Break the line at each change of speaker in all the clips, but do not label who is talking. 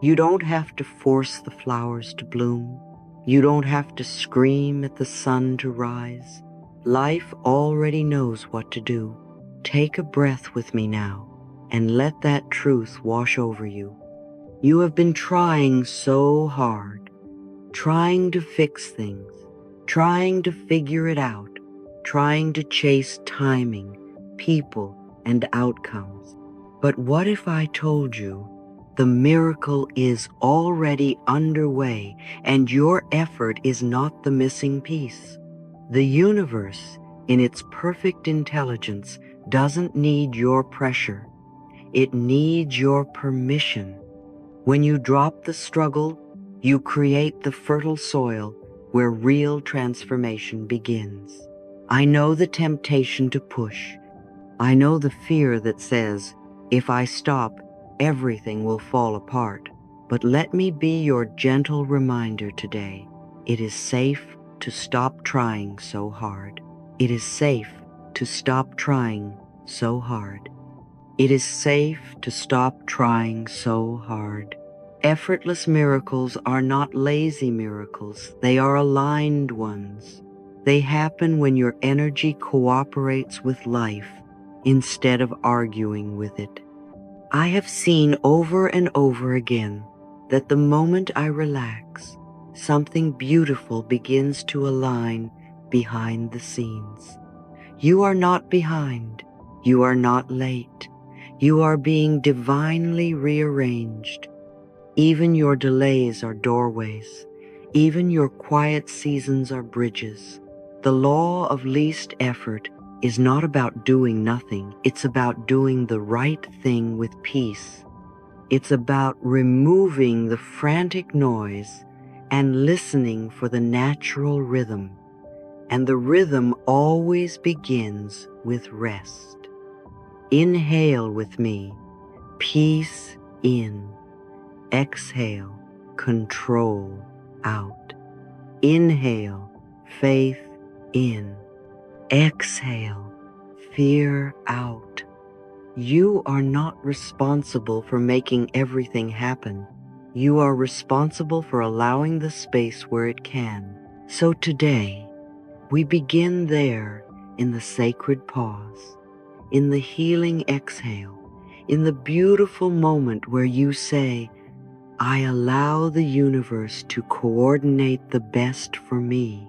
You don't have to force the flowers to bloom. You don't have to scream at the sun to rise. Life already knows what to do. Take a breath with me now and let that truth wash over you. You have been trying so hard, trying to fix things, trying to figure it out, trying to chase timing, people, and outcomes. But what if I told you the miracle is already underway and your effort is not the missing piece? The universe, in its perfect intelligence, doesn't need your pressure. It needs your permission. When you drop the struggle, you create the fertile soil where real transformation begins. I know the temptation to push. I know the fear that says, if I stop, everything will fall apart. But let me be your gentle reminder today. It is safe to stop trying so hard. It is safe to stop trying so hard. It is safe to stop trying so hard. Effortless miracles are not lazy miracles. They are aligned ones. They happen when your energy cooperates with life instead of arguing with it. I have seen over and over again that the moment I relax, something beautiful begins to align behind the scenes. You are not behind. You are not late. You are being divinely rearranged. Even your delays are doorways. Even your quiet seasons are bridges. The law of least effort is not about doing nothing. It's about doing the right thing with peace. It's about removing the frantic noise and listening for the natural rhythm. And the rhythm always begins with rest. Inhale with me, peace in. Exhale, control out. Inhale, faith in. Exhale, fear out. You are not responsible for making everything happen. You are responsible for allowing the space where it can. So today, we begin there in the sacred pause, in the healing exhale, in the beautiful moment where you say, I allow the universe to coordinate the best for me.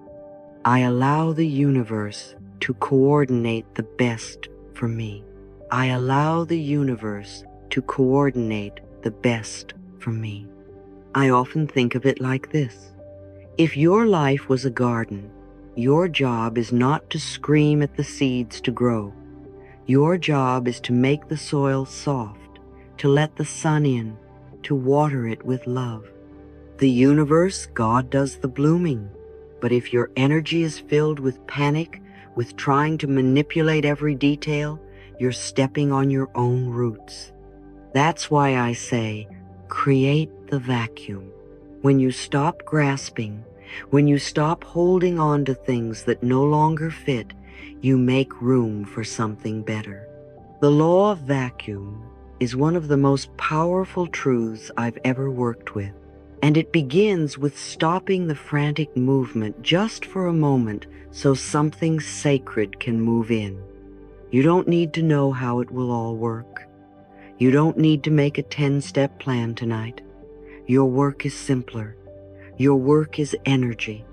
I allow the universe to coordinate the best for me. I allow the universe to coordinate the best for me. I often think of it like this. If your life was a garden, your job is not to scream at the seeds to grow. Your job is to make the soil soft, to let the sun in, to water it with love. The universe, God does the blooming. But if your energy is filled with panic, with trying to manipulate every detail, you're stepping on your own roots. That's why I say, create the vacuum. When you stop grasping, when you stop holding on to things that no longer fit, you make room for something better. The law of vacuum is one of the most powerful truths I've ever worked with. And it begins with stopping the frantic movement just for a moment so something sacred can move in. You don't need to know how it will all work. You don't need to make a 10-step plan tonight. Your work is simpler. Your work is energy.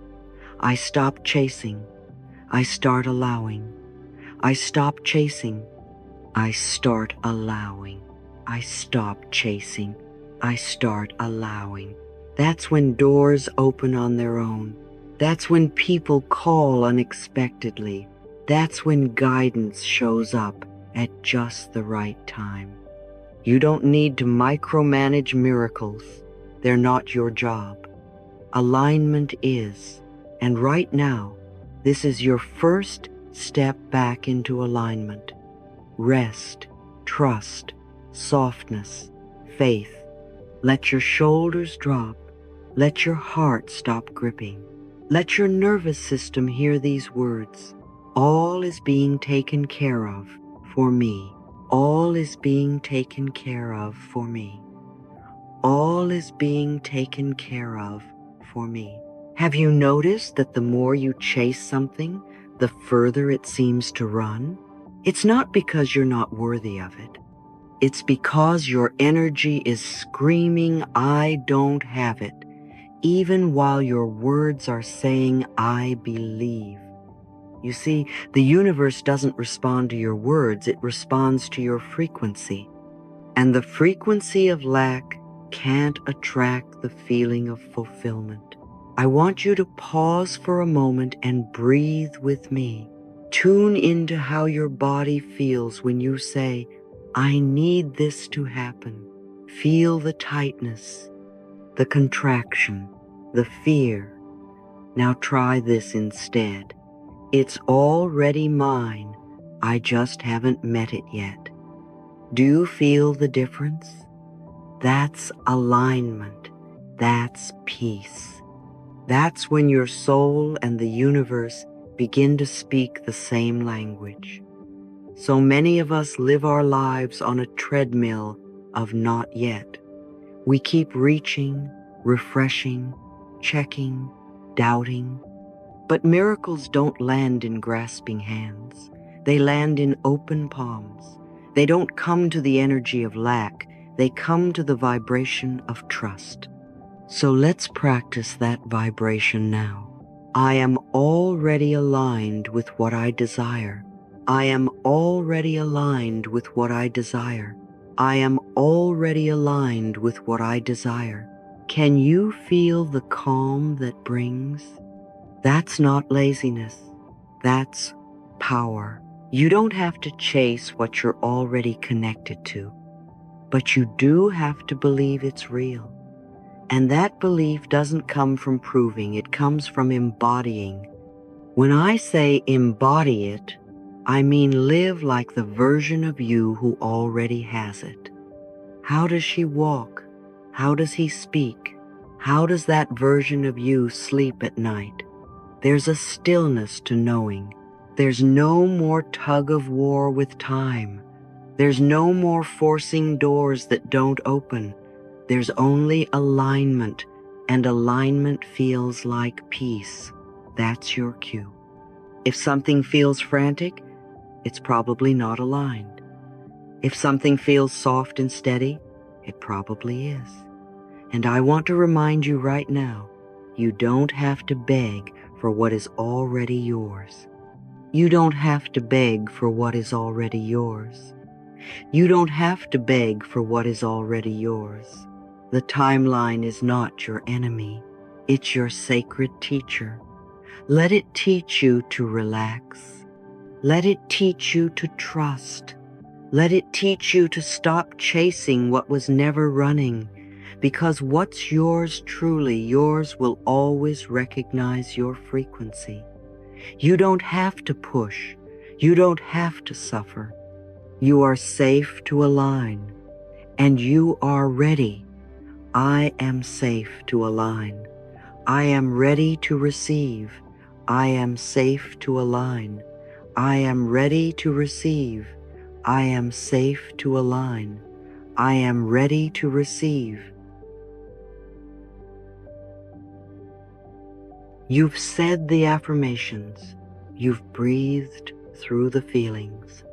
I stop chasing. I start allowing. I stop chasing. I start allowing. I stop chasing. I start allowing. That's when doors open on their own. That's when people call unexpectedly. That's when guidance shows up at just the right time. You don't need to micromanage miracles. They're not your job. Alignment is. And right now, this is your first step back into alignment. Rest, trust, softness, faith. Let your shoulders drop. Let your heart stop gripping. Let your nervous system hear these words. All is being taken care of for me. All is being taken care of for me. All is being taken care of for me. Have you noticed that the more you chase something, the further it seems to run? It's not because you're not worthy of it. It's because your energy is screaming, I don't have it, even while your words are saying, I believe. You see, the universe doesn't respond to your words, it responds to your frequency. And the frequency of lack can't attract the feeling of fulfillment. I want you to pause for a moment and breathe with me. Tune into how your body feels when you say, I need this to happen. Feel the tightness, the contraction, the fear. Now try this instead. It's already mine. I just haven't met it yet. Do you feel the difference? That's alignment. That's peace. That's when your soul and the universe begin to speak the same language. So many of us live our lives on a treadmill of not yet. We keep reaching, refreshing, checking, doubting. But miracles don't land in grasping hands. They land in open palms. They don't come to the energy of lack. They come to the vibration of trust. So let's practice that vibration now. I am already aligned with what I desire. I am already aligned with what I desire. I am already aligned with what I desire. Can you feel the calm that brings? That's not laziness. That's power. You don't have to chase what you're already connected to, but you do have to believe it's real. And that belief doesn't come from proving, it comes from embodying. When I say embody it, I mean live like the version of you who already has it. How does she walk? How does he speak? How does that version of you sleep at night? There's a stillness to knowing. There's no more tug of war with time. There's no more forcing doors that don't open. There's only alignment, and alignment feels like peace. That's your cue. If something feels frantic, it's probably not aligned. If something feels soft and steady, it probably is. And I want to remind you right now, you don't have to beg for what is already yours. You don't have to beg for what is already yours. You don't have to beg for what is already yours. The timeline is not your enemy. It's your sacred teacher. Let it teach you to relax. Let it teach you to trust. Let it teach you to stop chasing what was never running, because what's yours, truly yours, will always recognize your frequency. You don't have to push. You don't have to suffer. You are safe to align, and you are ready. I am safe to align. I am ready to receive. I am safe to align. I am ready to receive. I am safe to align. I am ready to receive. You've said the affirmations. You've breathed through the feelings.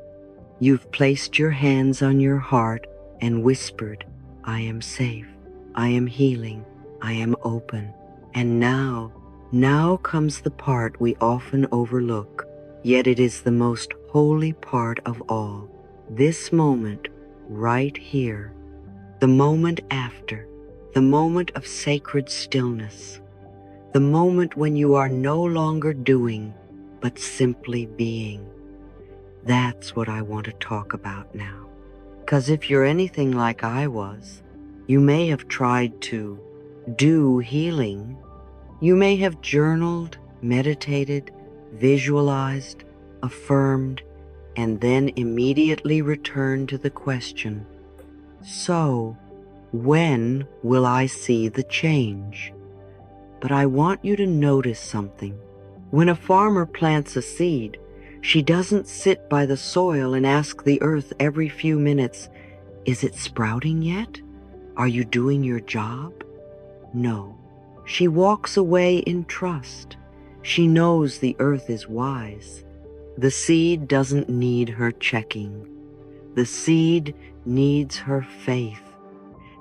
You've placed your hands on your heart and whispered, I am safe. I am healing. I am open. And now comes the part we often overlook, yet it is the most holy part of all. This moment, right here, the moment after, the moment of sacred stillness, the moment when you are no longer doing, but simply being. That's what I want to talk about now. 'Cause if you're anything like I was, you may have tried to do healing. You may have journaled, meditated, visualized, affirmed, and then immediately returned to the question, so when will I see the change? But I want you to notice something. When a farmer plants a seed, she doesn't sit by the soil and ask the earth every few minutes, is it sprouting yet? Are you doing your job? No. She walks away in trust. She knows the earth is wise. The seed doesn't need her checking. The seed needs her faith.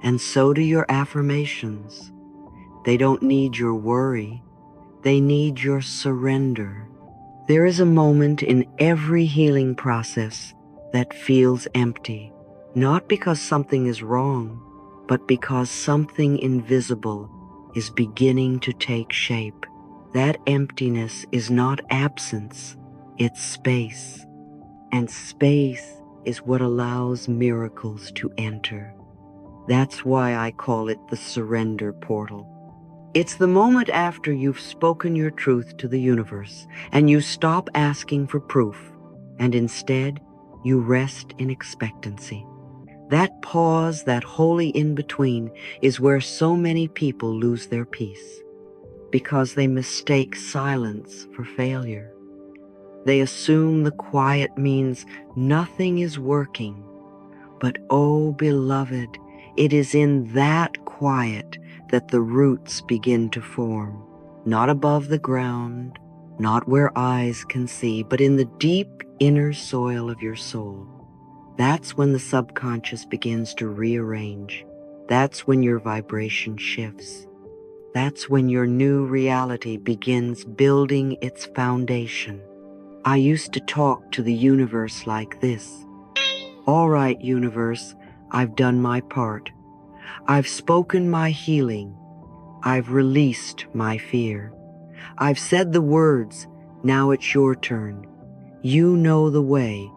And so do your affirmations. They don't need your worry. They need your surrender. There is a moment in every healing process that feels empty, not because something is wrong, but because something invisible is beginning to take shape. That emptiness is not absence, it's space. And space is what allows miracles to enter. That's why I call it the surrender portal. It's the moment after you've spoken your truth to the universe and you stop asking for proof, and instead you rest in expectancy. That pause, that holy in-between, is where so many people lose their peace, because they mistake silence for failure. They assume the quiet means nothing is working. But oh, beloved, it is in that quiet that the roots begin to form, not above the ground, not where eyes can see, but in the deep inner soil of your soul. That's when the subconscious begins to rearrange. That's when your vibration shifts. That's when your new reality begins building its foundation. I used to talk to the universe like this. All right, universe, I've done my part. I've spoken my healing. I've released my fear. I've said the words. Now it's your turn. You know the way.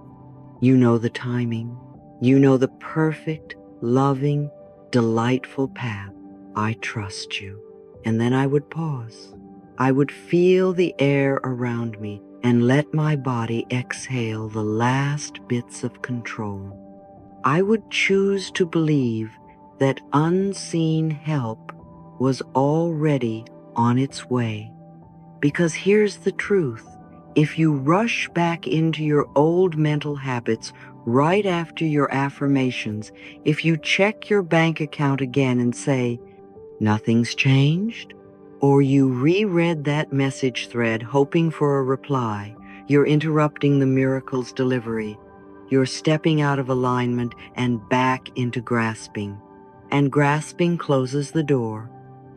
You know the timing. You know the perfect, loving, delightful path. I trust you. And then I would pause. I would feel the air around me and let my body exhale the last bits of control. I would choose to believe that unseen help was already on its way. Because here's the truth. If you rush back into your old mental habits right after your affirmations, if you check your bank account again and say, nothing's changed, or you reread that message thread hoping for a reply, you're interrupting the miracle's delivery. You're stepping out of alignment and back into grasping. And grasping closes the door.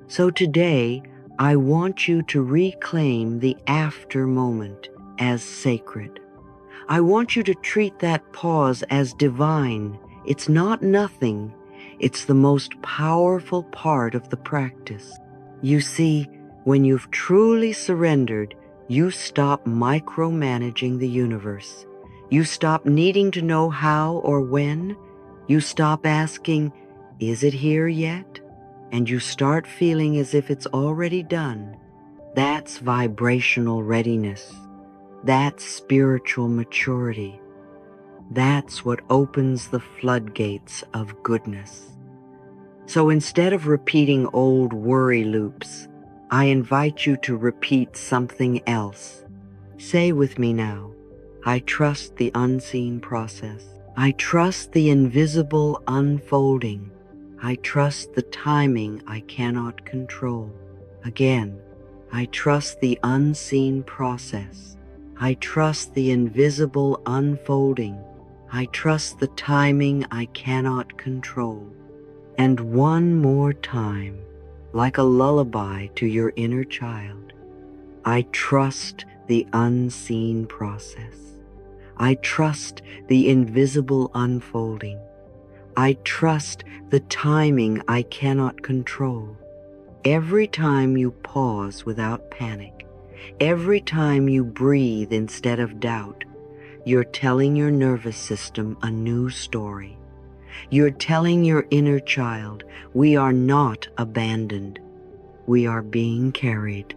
So today, I want you to reclaim the after moment as sacred. I want you to treat that pause as divine. It's not nothing. It's the most powerful part of the practice. You see, when you've truly surrendered, you stop micromanaging the universe. You stop needing to know how or when. You stop asking, is it here yet? And you start feeling as if it's already done. That's vibrational readiness. That's spiritual maturity. That's what opens the floodgates of goodness. So instead of repeating old worry loops, I invite you to repeat something else. Say with me now, I trust the unseen process. I trust the invisible unfolding. I trust the timing I cannot control. Again, I trust the unseen process. I trust the invisible unfolding. I trust the timing I cannot control. And one more time, like a lullaby to your inner child, I trust the unseen process. I trust the invisible unfolding. I trust the timing I cannot control. Every time you pause without panic, every time you breathe instead of doubt, you're telling your nervous system a new story. You're telling your inner child, we are not abandoned. We are being carried.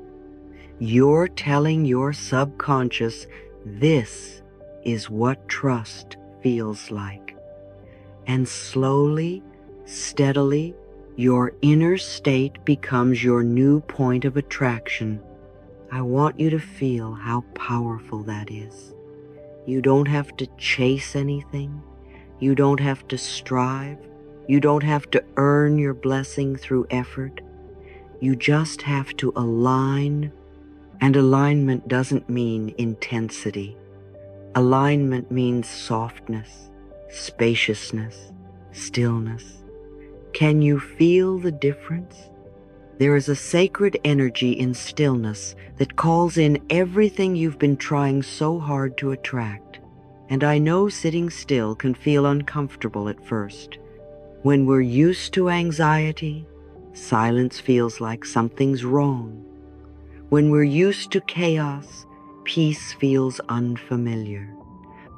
You're telling your subconscious, this is what trust feels like. And slowly, steadily, your inner state becomes your new point of attraction. I want you to feel how powerful that is. You don't have to chase anything. You don't have to strive. You don't have to earn your blessing through effort. You just have to align, and alignment doesn't mean intensity. Alignment means softness, spaciousness, stillness. Can you feel the difference? There is a sacred energy in stillness that calls in everything you've been trying so hard to attract. And I know sitting still can feel uncomfortable at first. When we're used to anxiety, silence feels like something's wrong. When we're used to chaos, peace feels unfamiliar.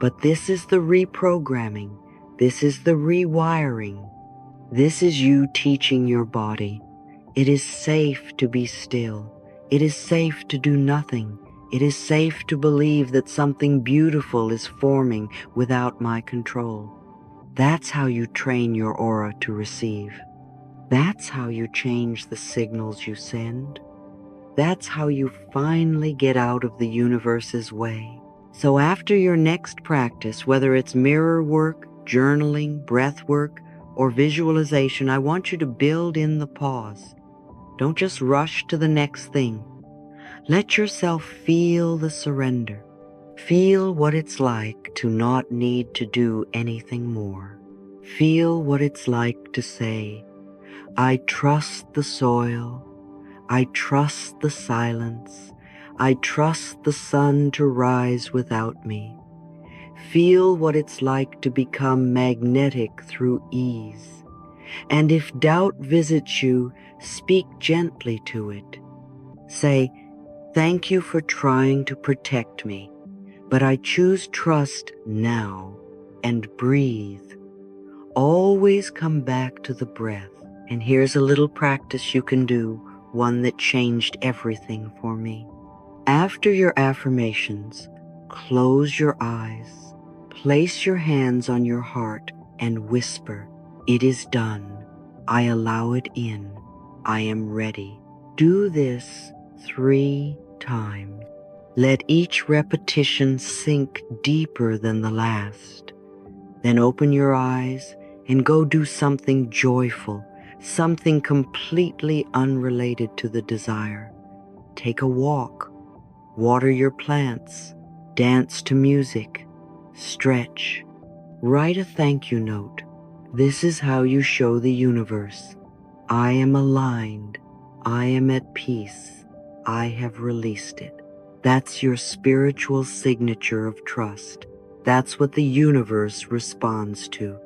But this is the reprogramming. This is the rewiring. This is you teaching your body. It is safe to be still. It is safe to do nothing. It is safe to believe that something beautiful is forming without my control. That's how you train your aura to receive. That's how you change the signals you send. That's how you finally get out of the universe's way. So after your next practice, whether it's mirror work, journaling, breath work, or visualization, I want you to build in the pause. Don't just rush to the next thing. Let yourself feel the surrender. Feel what it's like to not need to do anything more. Feel what it's like to say, I trust the soil. I trust the silence. I trust the sun to rise without me. Feel what it's like to become magnetic through ease. And if doubt visits you, speak gently to it. Say, thank you for trying to protect me, but I choose trust now, and breathe. Always come back to the breath. And here's a little practice you can do, one that changed everything for me. After your affirmations, close your eyes, place your hands on your heart, and whisper, it is done. I allow it in. I am ready. Do this 3 times. Let each repetition sink deeper than the last. Then open your eyes and go do something joyful, something completely unrelated to the desire. Take a walk, water your plants, dance to music, stretch, write a thank you note. This is how you show the universe. I am aligned. I am at peace. I have released it. That's your spiritual signature of trust. That's what the universe responds to.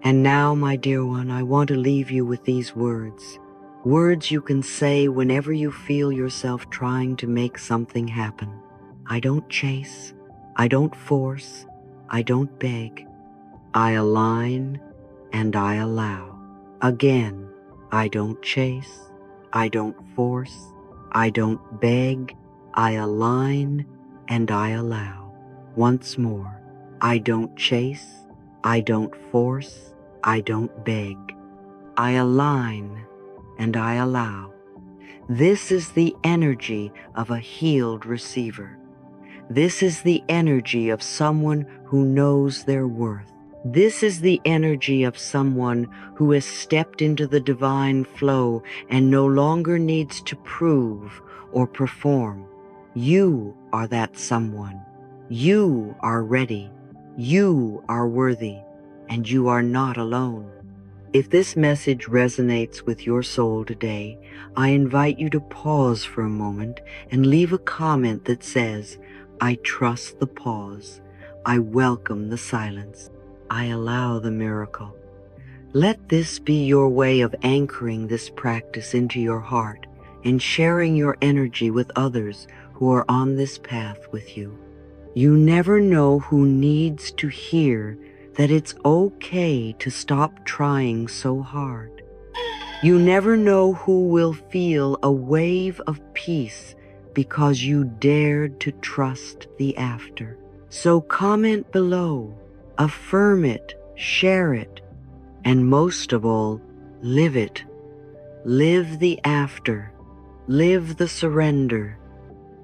And now, my dear one, I want to leave you with these words. Words you can say whenever you feel yourself trying to make something happen. I don't chase. I don't force. I don't beg. I align and I allow. Again, I don't chase. I don't force. I don't beg. I align and I allow. Once more, I don't chase. I don't force. I don't beg. I align and I allow. This is the energy of a healed receiver. This is the energy of someone who knows their worth. This is the energy of someone who has stepped into the divine flow and no longer needs to prove or perform. You are that someone. You are ready. You are worthy. And you are not alone. If this message resonates with your soul today, I invite you to pause for a moment and leave a comment that says, I trust the pause. I welcome the silence. I allow the miracle. Let this be your way of anchoring this practice into your heart and sharing your energy with others who are on this path with you. You never know who needs to hear that it's okay to stop trying so hard. You never know who will feel a wave of peace because you dared to trust the after. So comment below, affirm it, share it, and most of all, live it. Live the after. Live the surrender.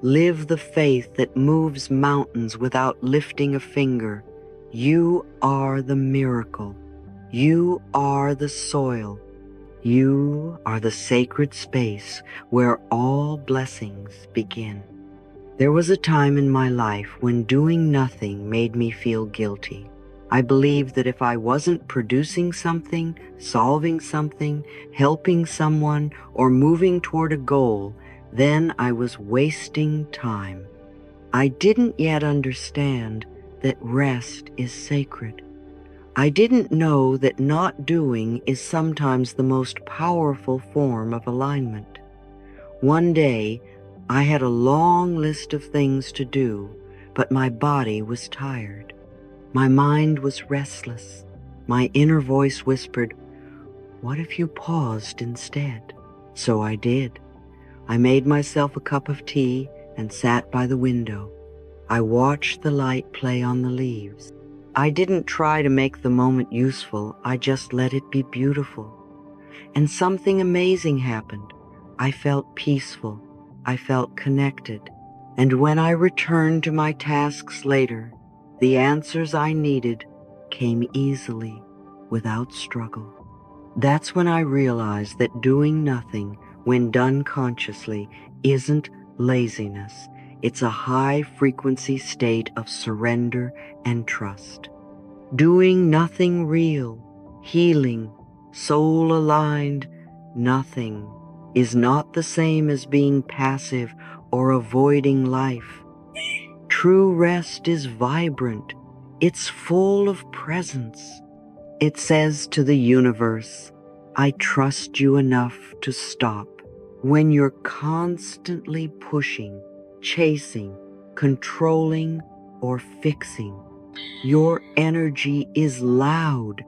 Live the faith that moves mountains without lifting a finger. You are the miracle. You are the soil. You are the sacred space where all blessings begin. There was a time in my life when doing nothing made me feel guilty. I believed that if I wasn't producing something, solving something, helping someone, or moving toward a goal, then I was wasting time. I didn't yet understand that rest is sacred. I didn't know that not doing is sometimes the most powerful form of alignment. One day, I had a long list of things to do, but my body was tired. My mind was restless. My inner voice whispered, "What if you paused instead?" So I did. I made myself a cup of tea and sat by the window. I watched the light play on the leaves. I didn't try to make the moment useful, I just let it be beautiful. And something amazing happened. I felt peaceful. I felt connected. And when I returned to my tasks later, the answers I needed came easily, without struggle. That's when I realized that doing nothing, when done consciously, isn't laziness. It's a high-frequency state of surrender and trust. Doing nothing real, healing, soul-aligned, nothing is not the same as being passive or avoiding life. True rest is vibrant. It's full of presence. It says to the universe, "I trust you enough to stop." When you're constantly pushing, chasing, controlling, or fixing, your energy is loud.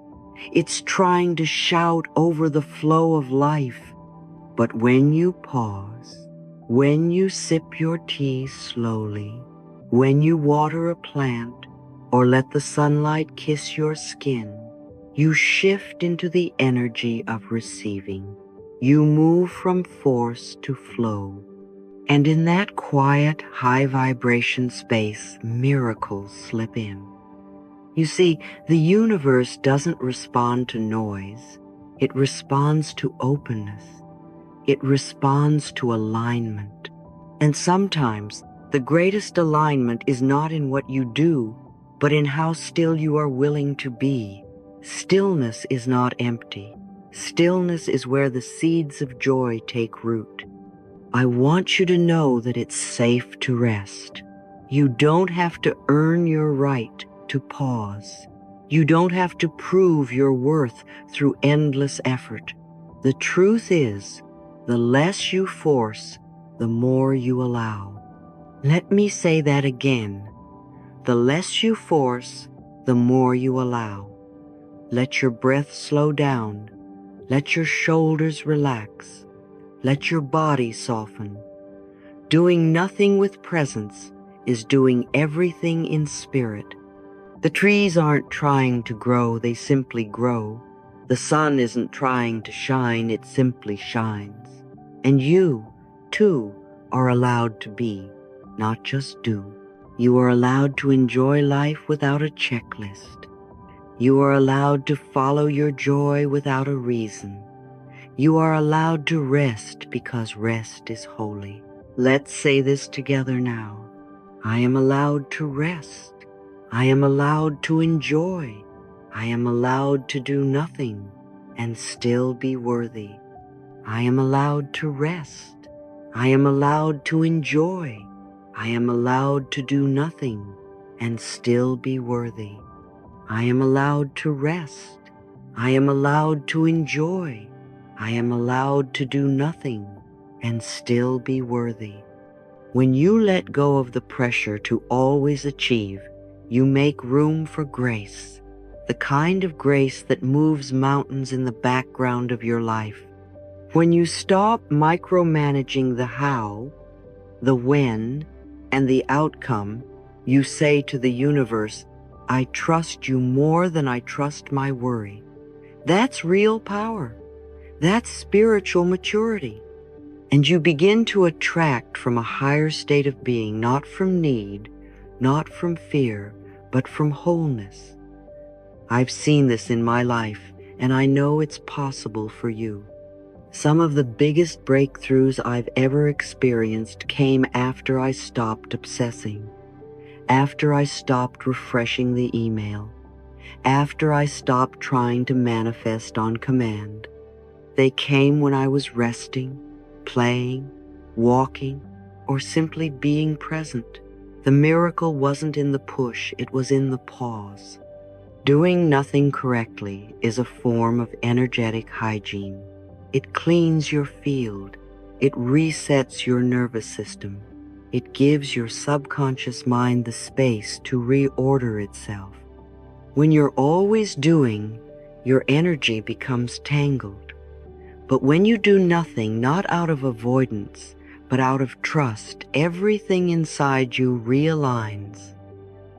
It's trying to shout over the flow of life. But when you pause, when you sip your tea slowly, when you water a plant or let the sunlight kiss your skin, you shift into the energy of receiving. You move from force to flow. And in that quiet, high vibration space, miracles slip in. You see, the universe doesn't respond to noise. It responds to openness. It responds to alignment. And sometimes the greatest alignment is not in what you do, but in how still you are willing to be. Stillness is not empty. Stillness is where the seeds of joy take root. I want you to know that it's safe to rest. You don't have to earn your right to pause. You don't have to prove your worth through endless effort. The truth is, the less you force, the more you allow. Let me say that again. The less you force, the more you allow. Let your breath slow down. Let your shoulders relax. Let your body soften. Doing nothing with presence is doing everything in spirit. The trees aren't trying to grow, they simply grow. The sun isn't trying to shine, it simply shines. And you, too, are allowed to be, not just do. You are allowed to enjoy life without a checklist. You are allowed to follow your joy without a reason. You are allowed to rest because rest is holy. Let's say this together now. I am allowed to rest. I am allowed to enjoy. I am allowed to do nothing and still be worthy. I am allowed to rest. I am allowed to enjoy. I am allowed to do nothing and still be worthy. I am allowed to rest. I am allowed to enjoy. I am allowed to do nothing and still be worthy. When you let go of the pressure to always achieve, you make room for grace, the kind of grace that moves mountains in the background of your life. When you stop micromanaging the how, the when, and the outcome, you say to the universe, "I trust you more than I trust my worry." That's real power. That's spiritual maturity. And you begin to attract from a higher state of being, not from need, not from fear, but from wholeness. I've seen this in my life. and I know it's possible for you. Some of the biggest breakthroughs I've ever experienced came after I stopped obsessing, after I stopped refreshing the email, after I stopped trying to manifest on command. They came when I was resting, playing, walking, or simply being present. The miracle wasn't in the push, it was in the pause. Doing nothing correctly is a form of energetic hygiene. It cleans your field. It resets your nervous system. It gives your subconscious mind the space to reorder itself. When you're always doing, your energy becomes tangled. But when you do nothing, not out of avoidance, but out of trust, everything inside you realigns.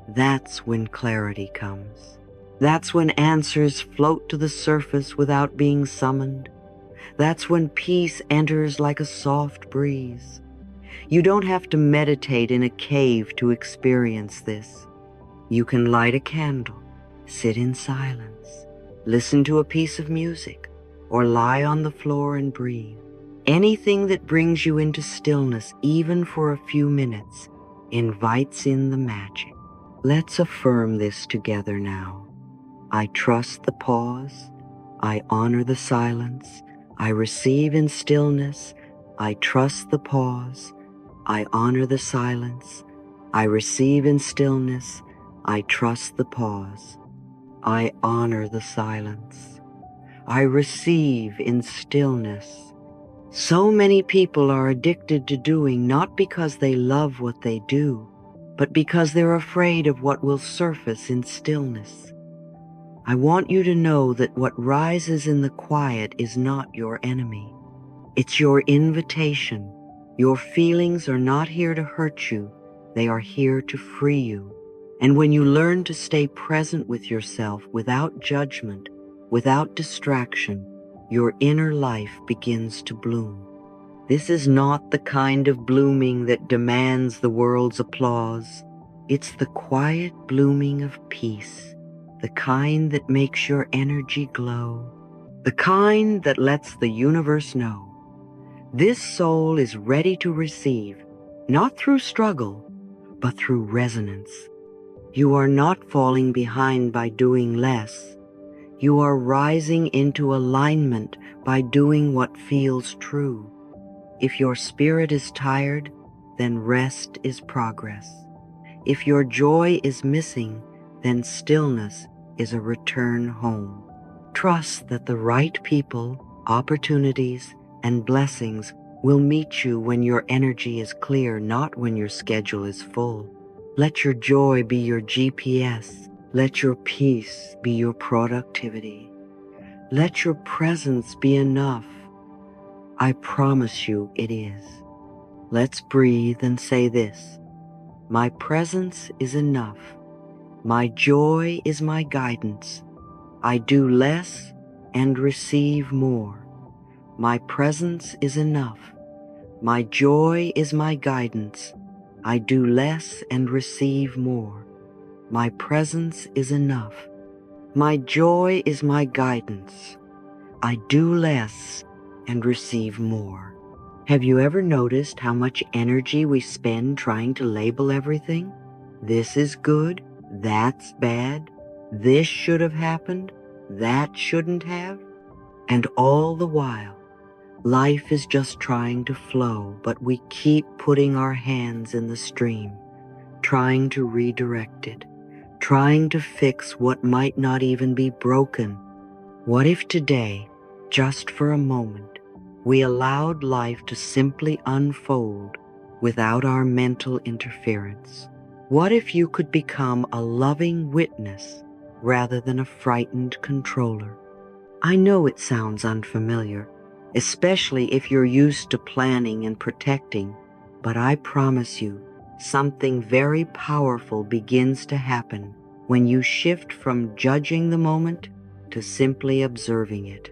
That's when clarity comes. That's when answers float to the surface without being summoned. That's when peace enters like a soft breeze. You don't have to meditate in a cave to experience this. You can light a candle, sit in silence, listen to a piece of music, or lie on the floor and breathe. Anything that brings you into stillness, even for a few minutes, invites in the magic. Let's affirm this together now. I trust the pause. I honor the silence. I receive in stillness. I trust the pause. I honor the silence. I receive in stillness. I trust the pause. I honor the silence. I receive in stillness. So many people are addicted to doing not because they love what they do, but because they're afraid of what will surface in stillness. I want you to know that what rises in the quiet is not your enemy. It's your invitation. Your feelings are not here to hurt you. They are here to free you. And when you learn to stay present with yourself without judgment, without distraction, your inner life begins to bloom. This is not the kind of blooming that demands the world's applause. It's the quiet blooming of peace, the kind that makes your energy glow, the kind that lets the universe know this soul is ready to receive, not through struggle, but through resonance. You are not falling behind by doing less. You are rising into alignment by doing what feels true. If your spirit is tired, then rest is progress. If your joy is missing, then stillness is a return home. Trust that the right people, opportunities, and blessings will meet you when your energy is clear, not when your schedule is full. Let your joy be your GPS. Let your peace be your productivity. Let your presence be enough. I promise you it is. Let's breathe and say this. My presence is enough. My joy is my guidance. I do less and receive more. My presence is enough. My joy is my guidance. I do less and receive more. My presence is enough. My joy is my guidance. I do less and receive more. Have you ever noticed how much energy we spend trying to label everything? This is good, that's bad, this should have happened, that shouldn't have. And all the while, life is just trying to flow, but we keep putting our hands in the stream, trying to redirect it, trying to fix what might not even be broken. What if today, just for a moment, we allowed life to simply unfold without our mental interference? What if you could become a loving witness rather than a frightened controller? I know it sounds unfamiliar, especially if you're used to planning and protecting, but I promise you, something very powerful begins to happen when you shift from judging the moment to simply observing it.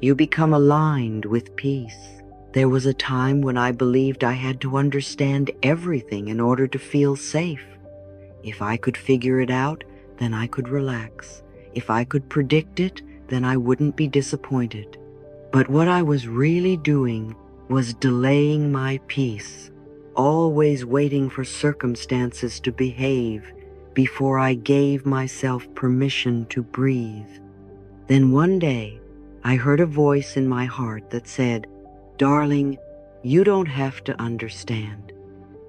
You become aligned with peace. There was a time when I believed I had to understand everything in order to feel safe. If I could figure it out, then I could relax. If I could predict it, then I wouldn't be disappointed. But what I was really doing was delaying my peace, always waiting for circumstances to behave before I gave myself permission to breathe. Then one day, I heard a voice in my heart that said, "Darling, you don't have to understand.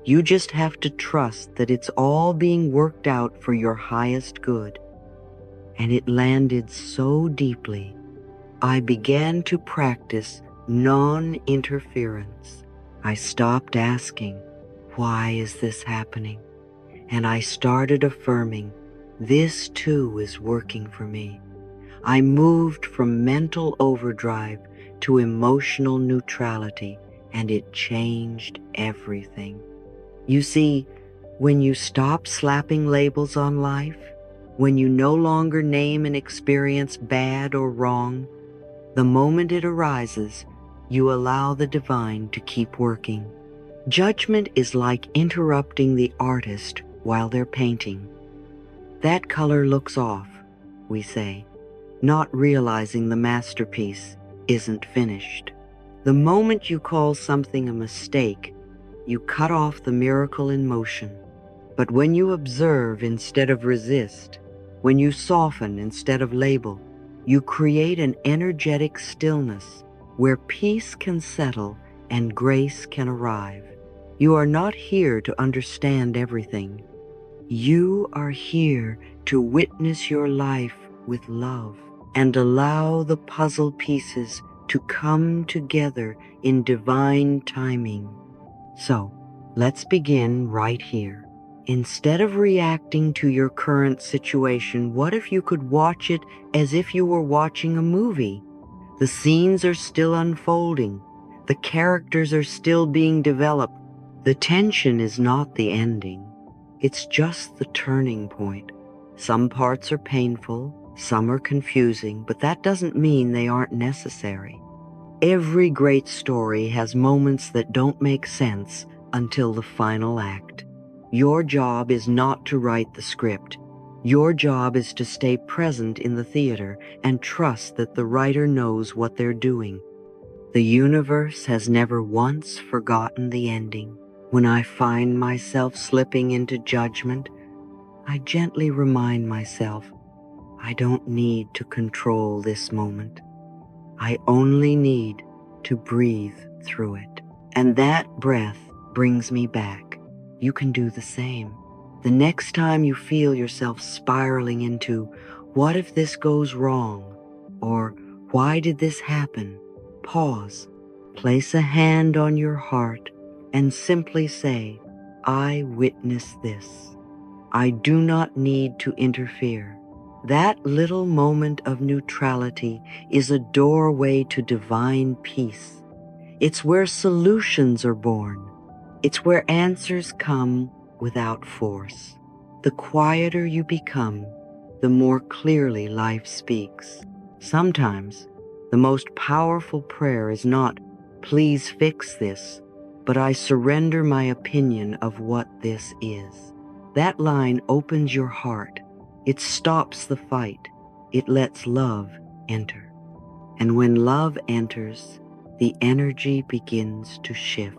You just have to trust that it's all being worked out for your highest good." And it landed so deeply. I began to practice non-interference. I stopped asking, "Why is this happening?" And I started affirming, "This too is working for me." I moved from mental overdrive to emotional neutrality, and it changed everything. You see, when you stop slapping labels on life, when you no longer name an experience bad or wrong, the moment it arises, you allow the divine to keep working. Judgment is like interrupting the artist while they're painting. "That color looks off," we say, not realizing the masterpiece isn't finished. The moment you call something a mistake, you cut off the miracle in motion. But when you observe instead of resist, when you soften instead of label, you create an energetic stillness where peace can settle and grace can arrive. You are not here to understand everything. You are here to witness your life with love and allow the puzzle pieces to come together in divine timing. So, let's begin right here. Instead of reacting to your current situation, what if you could watch it as if you were watching a movie? The scenes are still unfolding. The characters are still being developed. The tension is not the ending. It's just the turning point. Some parts are painful, some are confusing, but that doesn't mean they aren't necessary. Every great story has moments that don't make sense until the final act. Your job is not to write the script. Your job is to stay present in the theater and trust that the writer knows what they're doing. The universe has never once forgotten the ending. When I find myself slipping into judgment, I gently remind myself, I don't need to control this moment. I only need to breathe through it. And that breath brings me back. You can do the same. The next time you feel yourself spiraling into, "What if this goes wrong?" or "Why did this happen?" pause, place a hand on your heart, and simply say, "I witness this. I do not need to interfere." That little moment of neutrality is a doorway to divine peace. It's where solutions are born. It's where answers come without force. The quieter you become, the more clearly life speaks. Sometimes, the most powerful prayer is not, "Please fix this," but "I surrender my opinion of what this is." That line opens your heart. It stops the fight. It lets love enter. And when love enters, the energy begins to shift.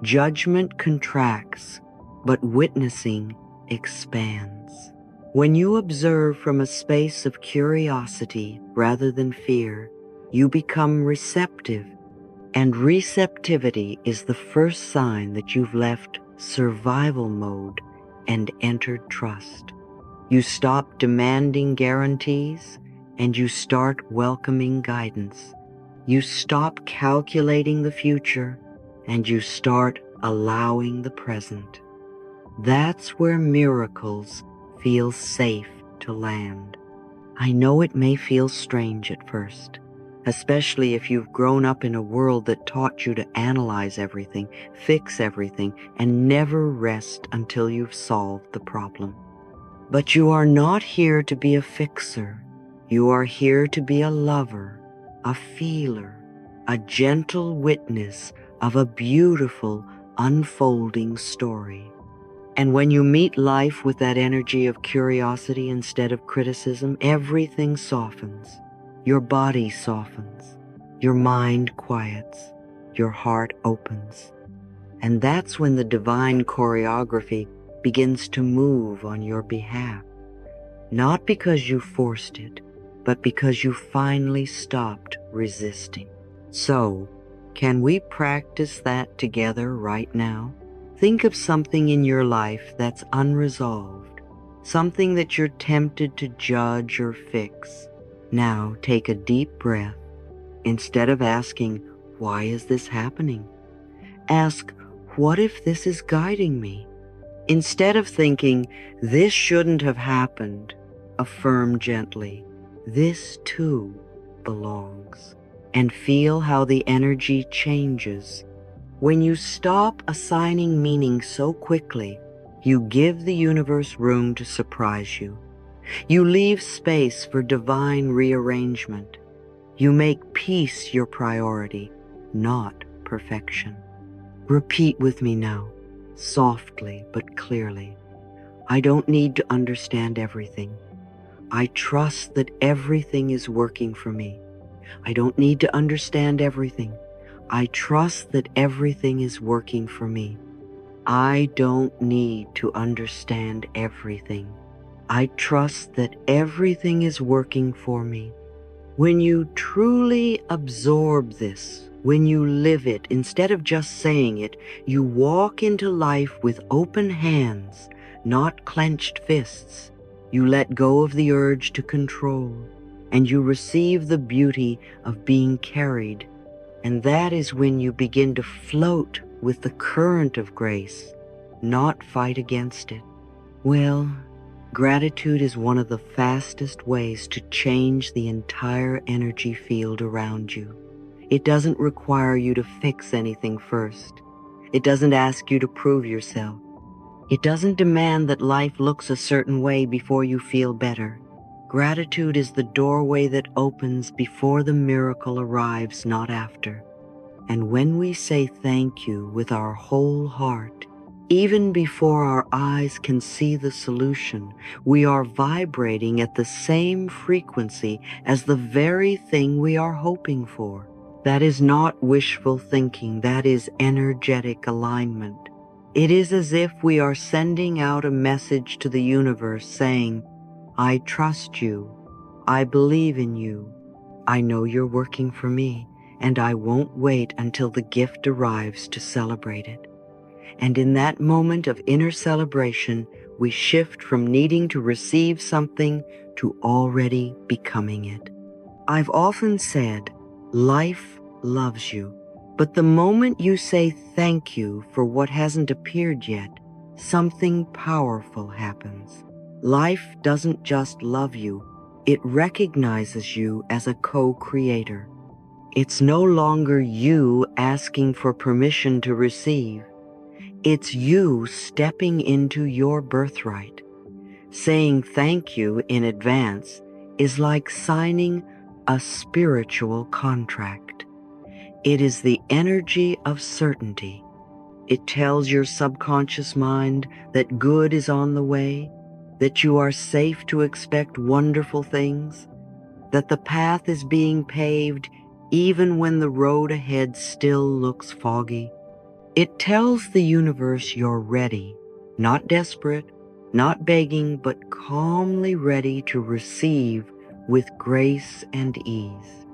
Judgment contracts, but witnessing expands. When you observe from a space of curiosity rather than fear, you become receptive, and receptivity is the first sign that you've left survival mode and entered trust. You stop demanding guarantees and you start welcoming guidance. You stop calculating the future and you start allowing the present. That's where miracles feel safe to land. I know it may feel strange at first, especially if you've grown up in a world that taught you to analyze everything, fix everything, and never rest until you've solved the problem. But you are not here to be a fixer. You are here to be a lover, a feeler, a gentle witness of a beautiful, unfolding story. And when you meet life with that energy of curiosity instead of criticism, everything softens. Your body softens, your mind quiets, your heart opens. And that's when the divine choreography begins to move on your behalf. Not because you forced it, but because you finally stopped resisting. So, can we practice that together right now? Think of something in your life that's unresolved, something that you're tempted to judge or fix. Now take a deep breath. Instead of asking, "Why is this happening?" ask, "What if this is guiding me?" Instead of thinking, "This shouldn't have happened," affirm gently, "This too belongs." And feel how the energy changes. When you stop assigning meaning so quickly, you give the universe room to surprise you. You leave space for divine rearrangement. You make peace your priority, not perfection. Repeat with me now, softly but clearly. I don't need to understand everything. I trust that everything is working for me. I don't need to understand everything. I trust that everything is working for me. I don't need to understand everything. I trust that everything is working for me. When you truly absorb this, when you live it, instead of just saying it, you walk into life with open hands, not clenched fists. You let go of the urge to control, and you receive the beauty of being carried. And that is when you begin to float with the current of grace, not fight against it. Well, gratitude is one of the fastest ways to change the entire energy field around you. It doesn't require you to fix anything first. It doesn't ask you to prove yourself. It doesn't demand that life looks a certain way before you feel better. Gratitude is the doorway that opens before the miracle arrives, not after. And when we say thank you with our whole heart, even before our eyes can see the solution, we are vibrating at the same frequency as the very thing we are hoping for. That is not wishful thinking, that is energetic alignment. It is as if we are sending out a message to the universe saying, "I trust you, I believe in you, I know you're working for me, and I won't wait until the gift arrives to celebrate it." And in that moment of inner celebration, we shift from needing to receive something to already becoming it. I've often said, life loves you, but the moment you say thank you for what hasn't appeared yet, something powerful happens. Life doesn't just love you, it recognizes you as a co-creator. It's no longer you asking for permission to receive. It's you stepping into your birthright. Saying thank you in advance is like signing a spiritual contract. It is the energy of certainty. It tells your subconscious mind that good is on the way, that you are safe to expect wonderful things, that the path is being paved even when the road ahead still looks foggy. It tells the universe you're ready, not desperate, not begging, but calmly ready to receive with grace and ease.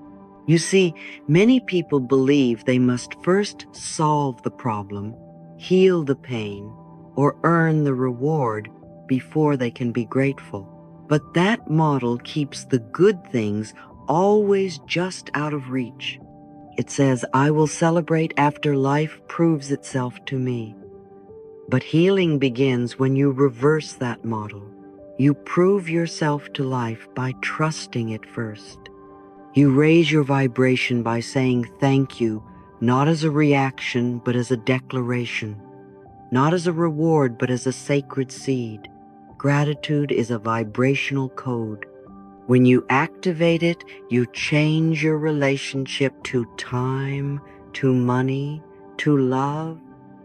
You see, many people believe they must first solve the problem, heal the pain, or earn the reward before they can be grateful. But that model keeps the good things always just out of reach. It says, "I will celebrate after life proves itself to me." But healing begins when you reverse that model. You prove yourself to life by trusting it first. You raise your vibration by saying thank you, not as a reaction, but as a declaration. Not as a reward, but as a sacred seed. Gratitude is a vibrational code. When you activate it, you change your relationship to time, to money, to love,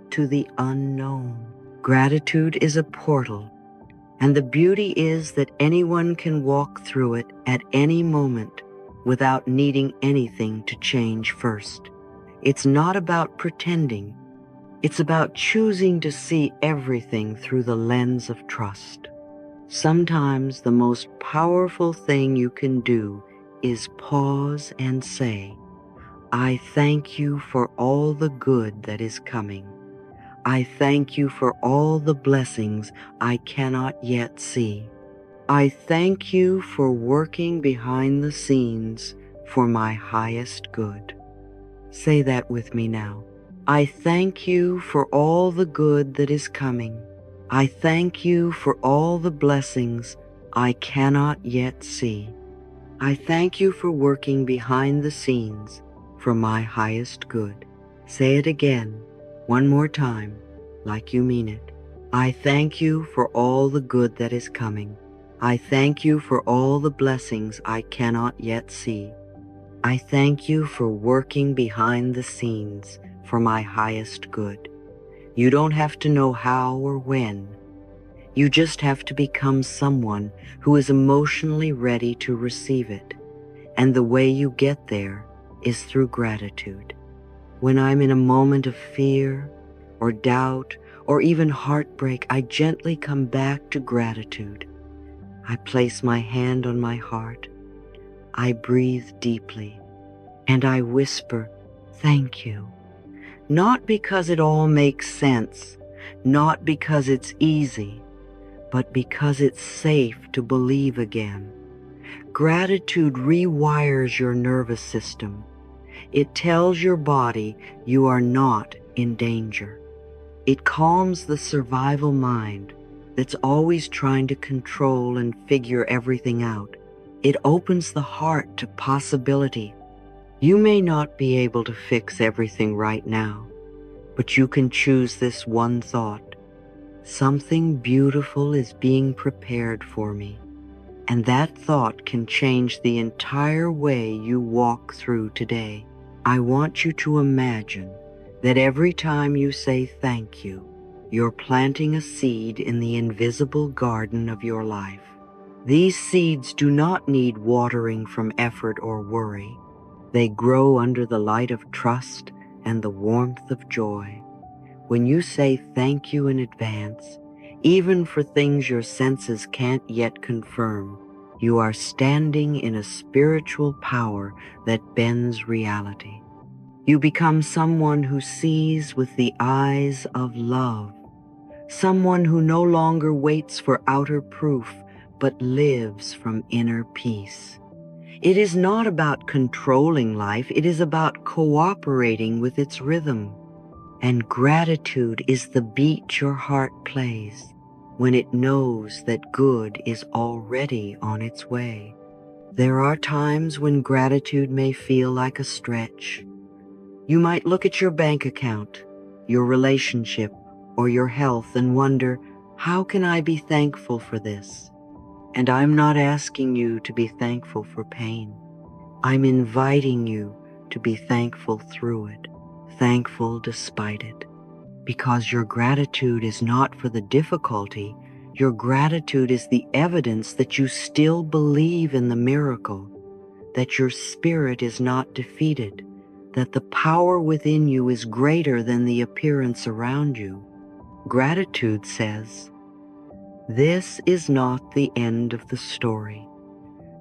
to the unknown. Gratitude is a portal, and the beauty is that anyone can walk through it at any moment without needing anything to change first. It's not about pretending. It's about choosing to see everything through the lens of trust. Sometimes the most powerful thing you can do is pause and say, I thank you for all the good that is coming. I thank you for all the blessings I cannot yet see. I thank you for working behind the scenes for my highest good. Say that with me now. I thank you for all the good that is coming. I thank you for all the blessings I cannot yet see. I thank you for working behind the scenes for my highest good. Say it again, one more time, like you mean it. I thank you for all the good that is coming. I thank you for all the blessings I cannot yet see. I thank you for working behind the scenes for my highest good. You don't have to know how or when. You just have to become someone who is emotionally ready to receive it. And the way you get there is through gratitude. When I'm in a moment of fear or doubt or even heartbreak, I gently come back to gratitude. I place my hand on my heart. I breathe deeply. And I whisper, thank you. Not because it all makes sense, not because it's easy, but because it's safe to believe again. Gratitude rewires your nervous system. It tells your body you are not in danger. It calms the survival mind that's always trying to control and figure everything out. It opens the heart to possibility. You may not be able to fix everything right now, but you can choose this one thought. Something beautiful is being prepared for me. And that thought can change the entire way you walk through today. I want you to imagine that every time you say thank you, you're planting a seed in the invisible garden of your life. These seeds do not need watering from effort or worry. They grow under the light of trust and the warmth of joy. When you say thank you in advance, even for things your senses can't yet confirm, you are standing in a spiritual power that bends reality. You become someone who sees with the eyes of love, someone who no longer waits for outer proof, but lives from inner peace. It is not about controlling life, it is about cooperating with its rhythm. And gratitude is the beat your heart plays when it knows that good is already on its way. There are times when gratitude may feel like a stretch. You might look at your bank account, your relationship, or your health and wonder, how can I be thankful for this? And I'm not asking you to be thankful for pain. I'm inviting you to be thankful through it, thankful despite it. Because your gratitude is not for the difficulty, your gratitude is the evidence that you still believe in the miracle, that your spirit is not defeated, that the power within you is greater than the appearance around you. Gratitude says, this is not the end of the story.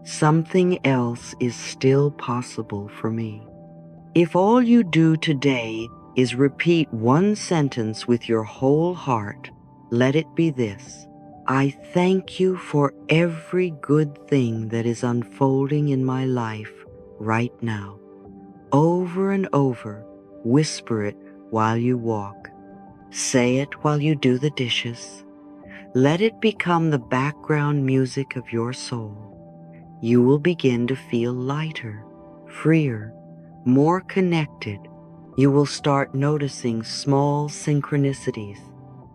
Something else is still possible for me. If all you do today is repeat one sentence with your whole heart, let it be this: I thank you for every good thing that is unfolding in my life right now. Over and over, whisper it while you walk. Say it while you do the dishes. Let it become the background music of your soul. You will begin to feel lighter, freer, more connected. You will start noticing small synchronicities,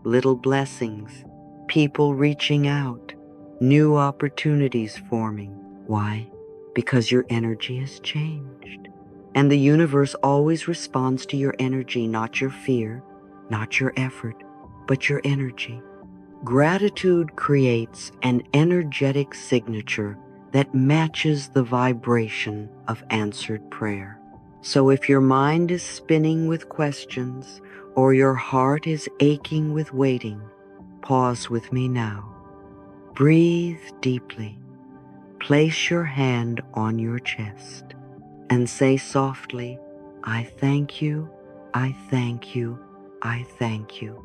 little blessings, people reaching out, new opportunities forming. Why? Because your energy has changed. And the universe always responds to your energy, not your fear, not your effort, but your energy. Gratitude creates an energetic signature that matches the vibration of answered prayer. So if your mind is spinning with questions or your heart is aching with waiting, pause with me now. Breathe deeply. Place your hand on your chest and say softly, I thank you, I thank you, I thank you.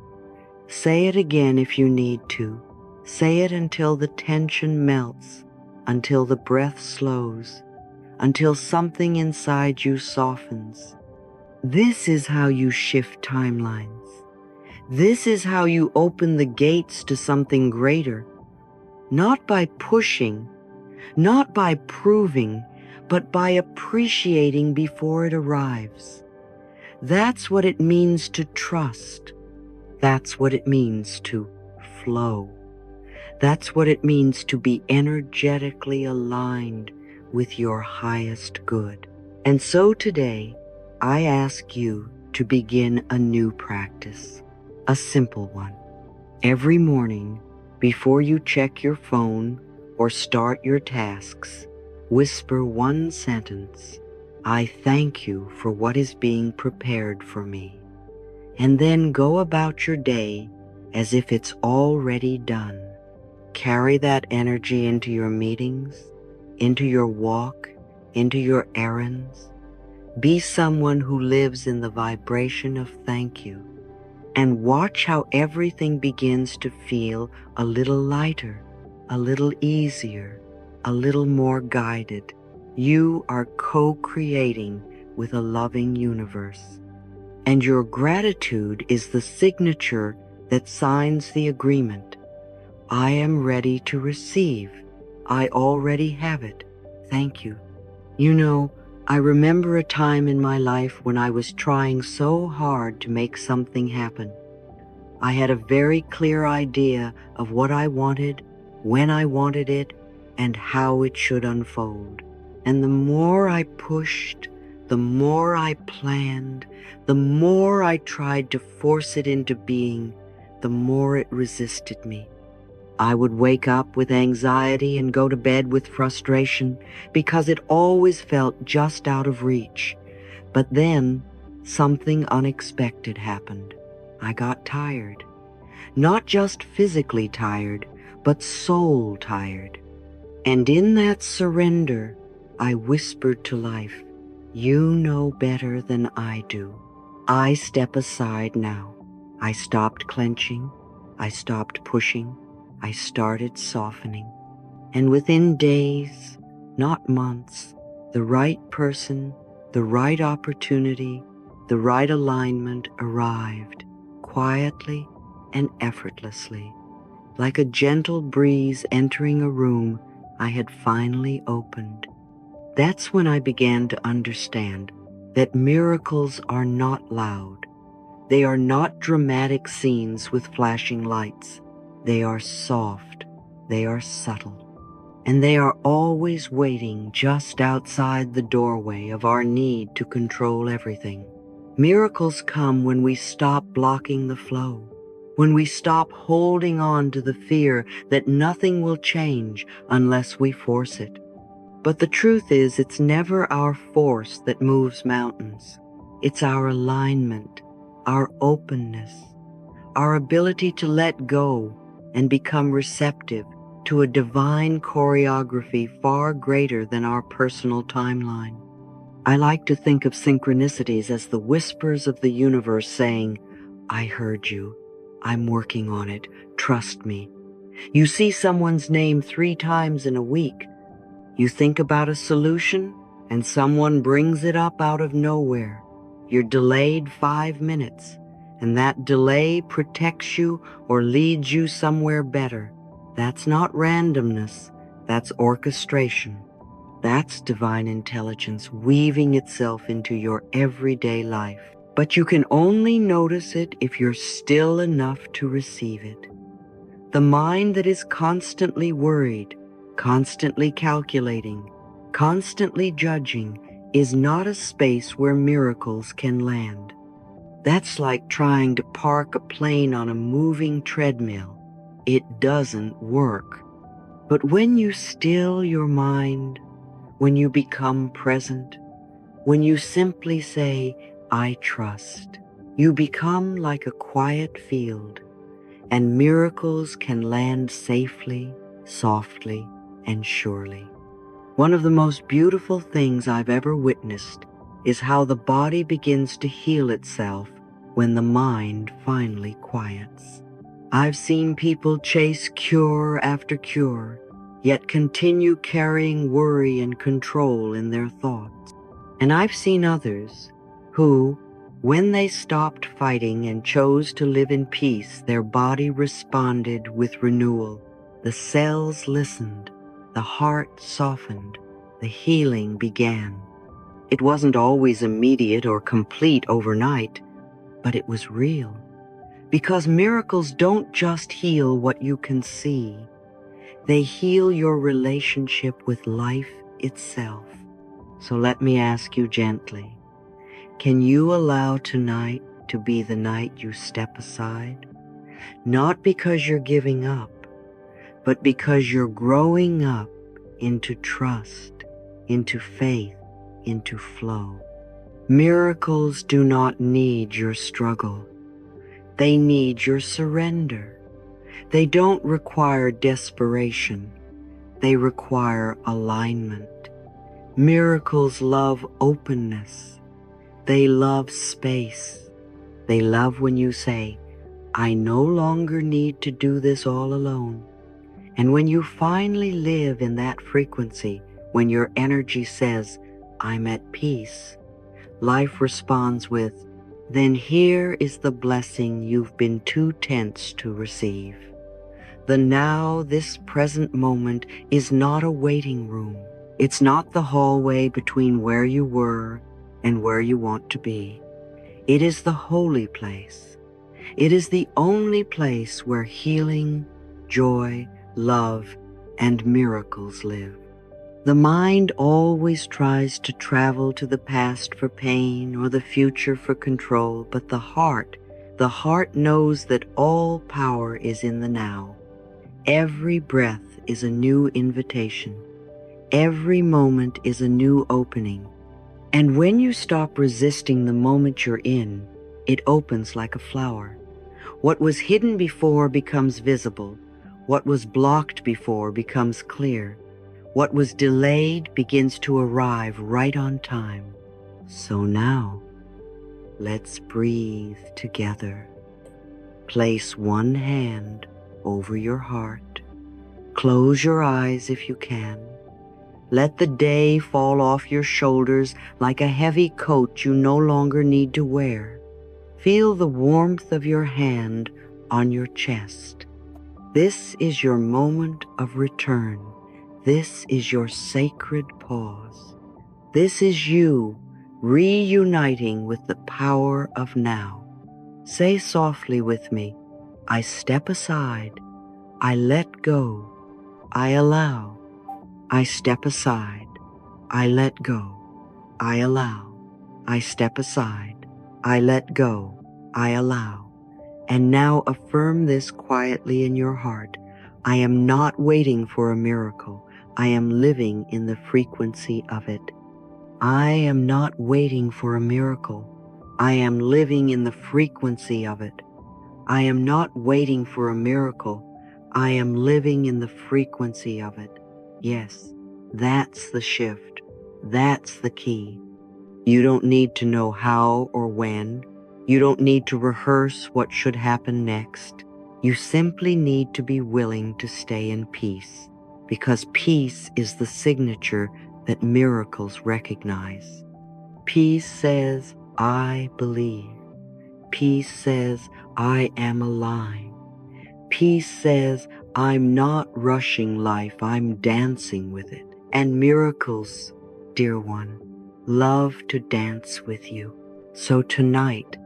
Say it again if you need to. Say it until the tension melts, until the breath slows, until something inside you softens. This is how you shift timelines. This is how you open the gates to something greater, not by pushing, not by proving, but by appreciating before it arrives. That's what it means to trust. That's what it means to flow. That's what it means to be energetically aligned with your highest good. And so today, I ask you to begin a new practice, a simple one. Every morning, before you check your phone or start your tasks, whisper one sentence, I thank you for what is being prepared for me. And then go about your day as if it's already done. Carry that energy into your meetings, into your walk, into your errands. Be someone who lives in the vibration of thank you. And watch how everything begins to feel a little lighter, a little easier, a little more guided. You are co-creating with a loving universe. And your gratitude is the signature that signs the agreement. I am ready to receive. I already have it. Thank you. You know, I remember a time in my life when I was trying so hard to make something happen. I had a very clear idea of what I wanted, when I wanted it, and how it should unfold. And the more I pushed, the more I planned, the more I tried to force it into being, the more it resisted me. I would wake up with anxiety and go to bed with frustration because it always felt just out of reach. But then something unexpected happened. I got tired. Not just physically tired, but soul tired. And in that surrender, I whispered to life, you know better than I do. I step aside now. I stopped clenching. I stopped pushing. I started softening. And within days, not months, the right person, the right opportunity, the right alignment arrived, quietly and effortlessly. Like a gentle breeze entering a room I had finally opened. That's when I began to understand that miracles are not loud. They are not dramatic scenes with flashing lights. They are soft, they are subtle, and they are always waiting just outside the doorway of our need to control everything. Miracles come when we stop blocking the flow, when we stop holding on to the fear that nothing will change unless we force it. But the truth is, it's never our force that moves mountains. It's our alignment, our openness, our ability to let go and become receptive to a divine choreography far greater than our personal timeline. I like to think of synchronicities as the whispers of the universe saying, I heard you. I'm working on it. Trust me. You see someone's name 3 times in a week. You think about a solution, and someone brings it up out of nowhere. You're delayed 5 minutes, and that delay protects you or leads you somewhere better. That's not randomness, that's orchestration. That's divine intelligence weaving itself into your everyday life. But you can only notice it if you're still enough to receive it. The mind that is constantly worried, constantly calculating, constantly judging is not a space where miracles can land. That's like trying to park a plane on a moving treadmill. It doesn't work. But when you still your mind, when you become present, when you simply say, I trust, you become like a quiet field, and miracles can land safely, softly, and surely. One of the most beautiful things I've ever witnessed is how the body begins to heal itself when the mind finally quiets. I've seen people chase cure after cure, yet continue carrying worry and control in their thoughts. And I've seen others who, when they stopped fighting and chose to live in peace, their body responded with renewal. The cells listened, the heart softened, the healing began. It wasn't always immediate or complete overnight, but it was real. Because miracles don't just heal what you can see, they heal your relationship with life itself. So let me ask you gently, can you allow tonight to be the night you step aside? Not because you're giving up, but because you're growing up into trust, into faith, into flow. Miracles do not need your struggle. They need your surrender. They don't require desperation. They require alignment. Miracles love openness. They love space. They love when you say, I no longer need to do this all alone. And when you finally live in that frequency, when your energy says, I'm at peace, life responds with, then here is the blessing you've been too tense to receive. The now, this present moment, is not a waiting room. It's not the hallway between where you were and where you want to be. It is the holy place. It is the only place where healing, joy, love, and miracles live. The mind always tries to travel to the past for pain or the future for control, but the heart knows that all power is in the now. Every breath is a new invitation. Every moment is a new opening. And when you stop resisting the moment you're in, it opens like a flower. What was hidden before becomes visible. What was blocked before becomes clear. What was delayed begins to arrive right on time. So now, let's breathe together. Place one hand over your heart. Close your eyes if you can. Let the day fall off your shoulders like a heavy coat you no longer need to wear. Feel the warmth of your hand on your chest. This is your moment of return. This is your sacred pause. This is you reuniting with the power of now. Say softly with me, I step aside, I let go, I allow. I step aside, I let go, I allow. I step aside, I let go, I allow. And now affirm this quietly in your heart. I am not waiting for a miracle. I am living in the frequency of it. I am not waiting for a miracle. I am living in the frequency of it. I am not waiting for a miracle. I am living in the frequency of it. Yes, that's the shift. That's the key. You don't need to know how or when. You don't need to rehearse what should happen next. You simply need to be willing to stay in peace, because peace is the signature that miracles recognize. Peace says, I believe. Peace says, I am alive. Peace says, I'm not rushing life, I'm dancing with it. And miracles, dear one, love to dance with you. So tonight,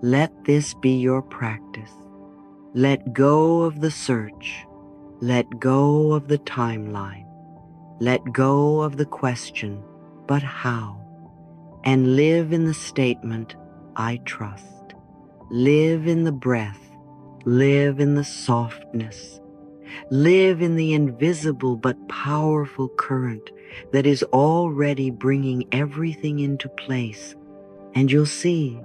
let this be your practice. Let go of the search. Let go of the timeline. Let go of the question, but how? And live in the statement, I trust. Live in the breath. Live in the softness. Live in the invisible but powerful current that is already bringing everything into place. And you'll see,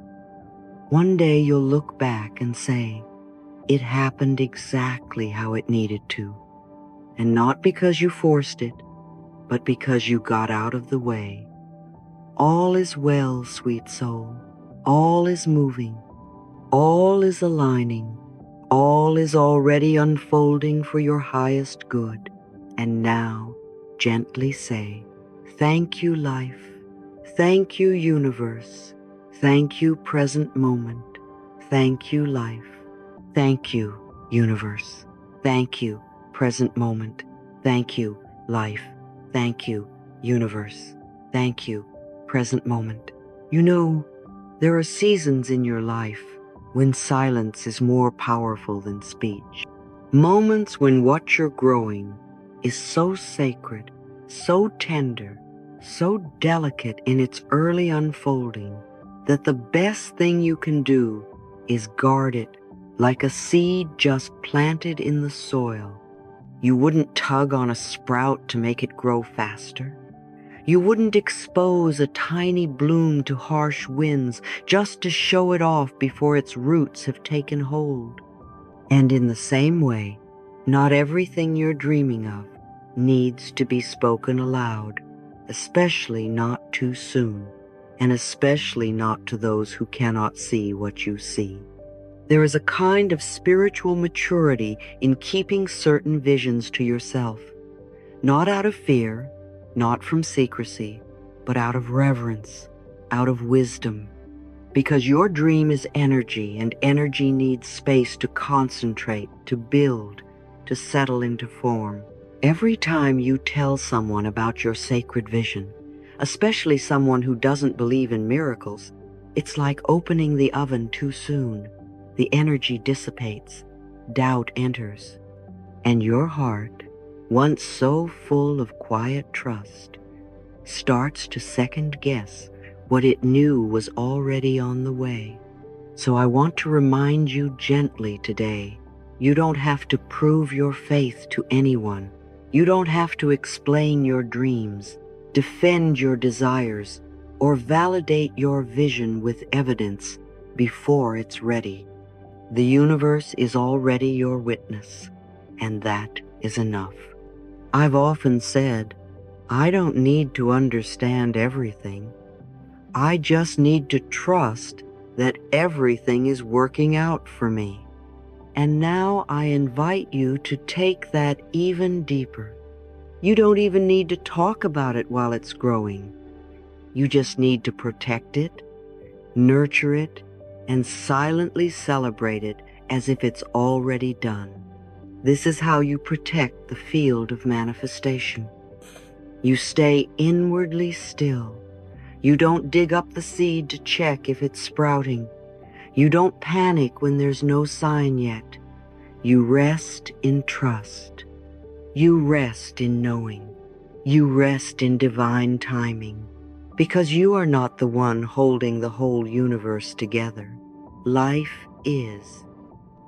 one day you'll look back and say, it happened exactly how it needed to. And not because you forced it, but because you got out of the way. All is well, sweet soul. All is moving. All is aligning. All is already unfolding for your highest good. And now, gently say, thank you, life. Thank you, universe. Thank you, present moment. Thank you, life. Thank you, universe. Thank you, present moment. Thank you, life. Thank you, universe. Thank you, present moment. You know, there are seasons in your life when silence is more powerful than speech. Moments when what you're growing is so sacred, so tender, so delicate in its early unfolding that the best thing you can do is guard it like a seed just planted in the soil. You wouldn't tug on a sprout to make it grow faster. You wouldn't expose a tiny bloom to harsh winds just to show it off before its roots have taken hold. And in the same way, not everything you're dreaming of needs to be spoken aloud, especially not too soon, and especially not to those who cannot see what you see. There is a kind of spiritual maturity in keeping certain visions to yourself, not out of fear, not from secrecy, but out of reverence, out of wisdom. Because your dream is energy, and energy needs space to concentrate, to build, to settle into form. Every time you tell someone about your sacred vision, especially someone who doesn't believe in miracles, it's like opening the oven too soon. The energy dissipates, doubt enters, and your heart, once so full of quiet trust, starts to second guess what it knew was already on the way. So I want to remind you gently today, you don't have to prove your faith to anyone. You don't have to explain your dreams, defend your desires, or validate your vision with evidence before it's ready. The universe is already your witness, and that is enough. I've often said, I don't need to understand everything. I just need to trust that everything is working out for me. And now I invite you to take that even deeper. You don't even need to talk about it while it's growing. You just need to protect it, nurture it, and silently celebrate it as if it's already done. This is how you protect the field of manifestation. You stay inwardly still. You don't dig up the seed to check if it's sprouting. You don't panic when there's no sign yet. You rest in trust. You rest in knowing. You rest in divine timing. Because you are not the one holding the whole universe together. Life is.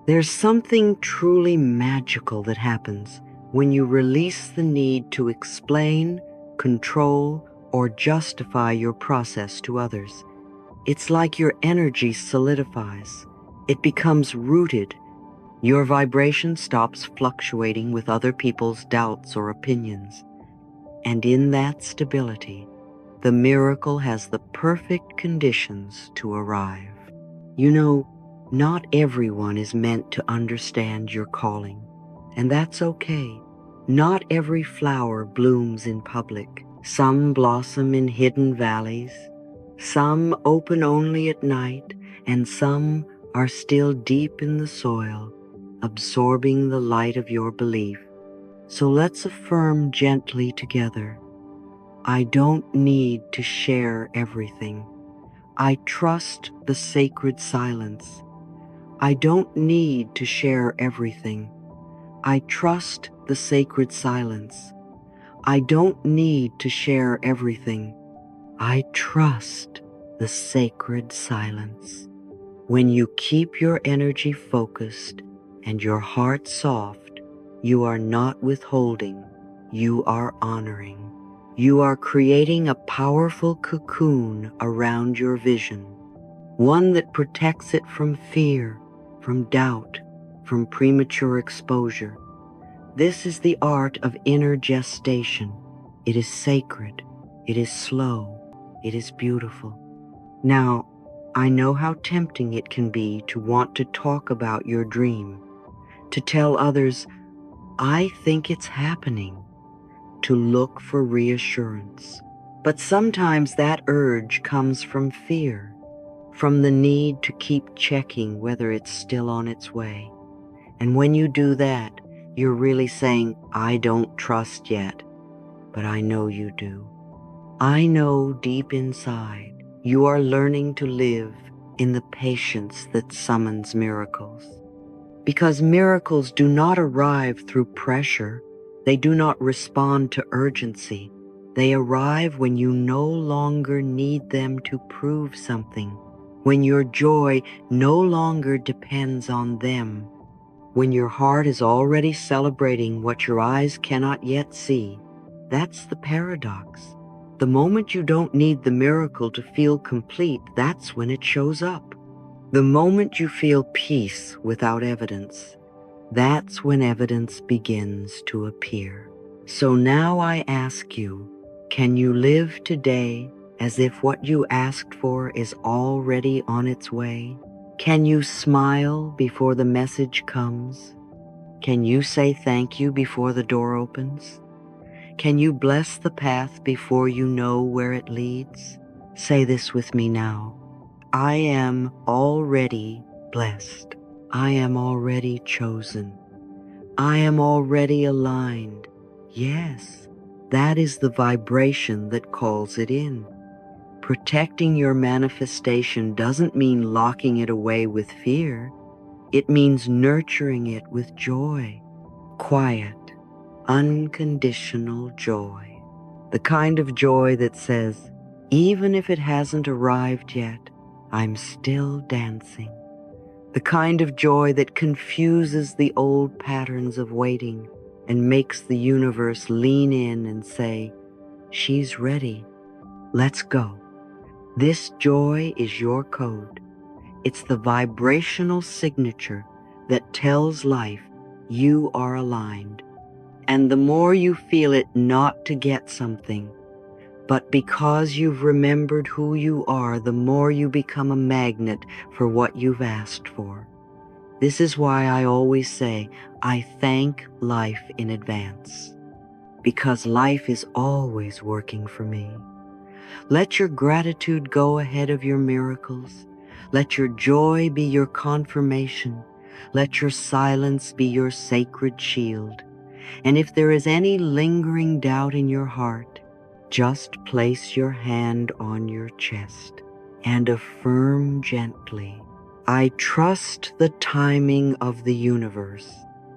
There's something truly magical that happens when you release the need to explain, control, or justify your process to others. It's like your energy solidifies. It becomes rooted. Your vibration stops fluctuating with other people's doubts or opinions. And in that stability, the miracle has the perfect conditions to arrive. You know, not everyone is meant to understand your calling, and that's okay. Not every flower blooms in public. Some blossom in hidden valleys, some open only at night, and some are still deep in the soil, absorbing the light of your belief. So let's affirm gently together, I don't need to share everything. I trust the sacred silence. I don't need to share everything. I trust the sacred silence. I don't need to share everything. I trust the sacred silence. When you keep your energy focused and your heart soft, You are not withholding, you are honoring. You are creating a powerful cocoon around your vision, one that protects it from fear, from doubt, from premature exposure. This is the art of inner gestation. It is sacred, it is slow, it is beautiful. Now, I know how tempting it can be to want to talk about your dream, to tell others, I think it's happening, to look for reassurance. But sometimes that urge comes from fear, from the need to keep checking whether it's still on its way. And when you do that, you're really saying, I don't trust yet, but I know you do. I know deep inside you are learning to live in the patience that summons miracles. Because miracles do not arrive through pressure. They do not respond to urgency. They arrive when you no longer need them to prove something, when your joy no longer depends on them, when your heart is already celebrating what your eyes cannot yet see. That's the paradox. The moment you don't need the miracle to feel complete, that's when it shows up. The moment you feel peace without evidence, that's when evidence begins to appear. So now I ask you, can you live today as if what you asked for is already on its way? Can you smile before the message comes? Can you say thank you before the door opens? Can you bless the path before you know where it leads? Say this with me now. I am already blessed. I am already chosen. I am already aligned. Yes, that is the vibration that calls it in. Protecting your manifestation doesn't mean locking it away with fear. It means nurturing it with joy, quiet, unconditional joy. The kind of joy that says, even if it hasn't arrived yet, I'm still dancing. The kind of joy that confuses the old patterns of waiting and makes the universe lean in and say, she's ready, let's go. This joy is your code. It's the vibrational signature that tells life you are aligned. And the more you feel it not to get something, but because you've remembered who you are, the more you become a magnet for what you've asked for. This is why I always say, I thank life in advance, because life is always working for me. Let your gratitude go ahead of your miracles. Let your joy be your confirmation. Let your silence be your sacred shield. And if there is any lingering doubt in your heart, just place your hand on your chest and affirm gently, I trust the timing of the universe.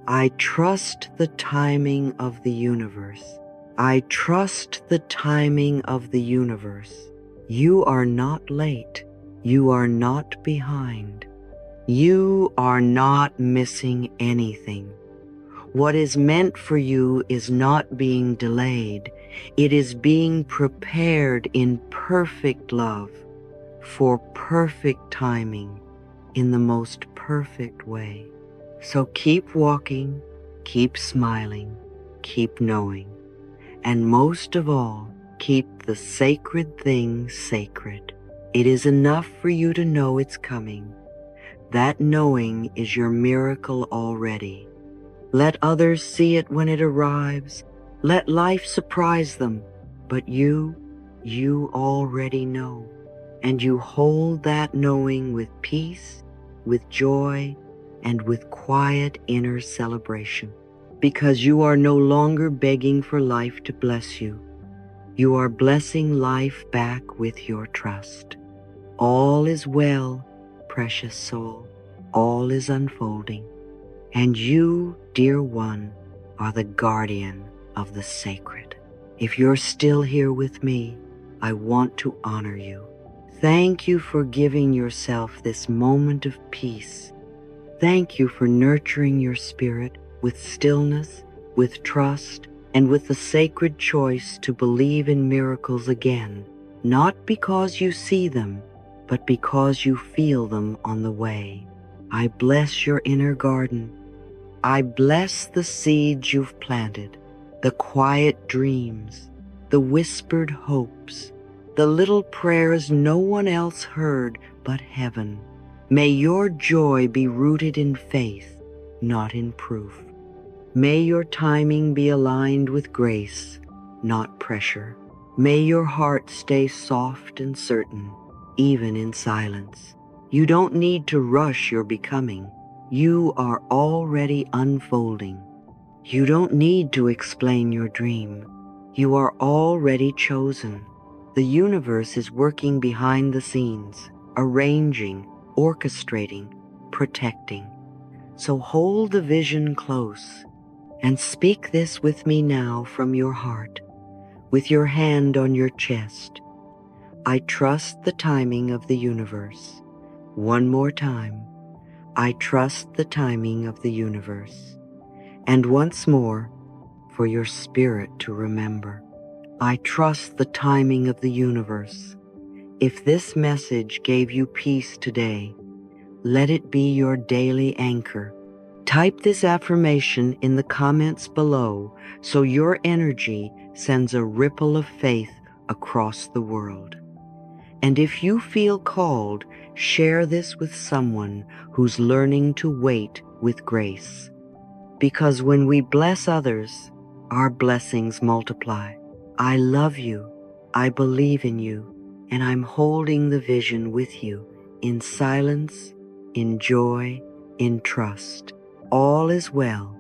I trust the timing of the universe. I trust the timing of the universe. You are not late. You are not behind. You are not missing anything. What is meant for you is not being delayed. It is being prepared in perfect love, for perfect timing, in the most perfect way. So keep walking, keep smiling, keep knowing, and most of all, keep the sacred thing sacred. It is enough for you to know it's coming. That knowing is your miracle already. Let others see it when it arrives. Let life surprise them. But you already know. And you hold that knowing with peace, with joy, and with quiet inner celebration. Because you are no longer begging for life to bless you. You are blessing life back with your trust. All is well, precious soul. All is unfolding. And you, dear one, are the guardian of the sacred. If you're still here with me, I want to honor you. Thank you for giving yourself this moment of peace. Thank you for nurturing your spirit with stillness, with trust, and with the sacred choice to believe in miracles again, not because you see them, but because you feel them on the way. I bless your inner garden. I bless the seeds you've planted, the quiet dreams, the whispered hopes, the little prayers no one else heard but heaven. May your joy be rooted in faith, not in proof. May your timing be aligned with grace, not pressure. May your heart stay soft and certain, even in silence. You don't need to rush your becoming. You are already unfolding. You don't need to explain your dream. You are already chosen. The universe is working behind the scenes, arranging, orchestrating, protecting. So hold the vision close and speak this with me now from your heart, with your hand on your chest. I trust the timing of the universe. One more time. I trust the timing of the universe. And once more, for your spirit to remember. I trust the timing of the universe. If this message gave you peace today, let it be your daily anchor. Type this affirmation in the comments below so your energy sends a ripple of faith across the world. And if you feel called, share this with someone who's learning to wait with grace. Because when we bless others, our blessings multiply. I love you, I believe in you, and I'm holding the vision with you in silence, in joy, in trust. All is well.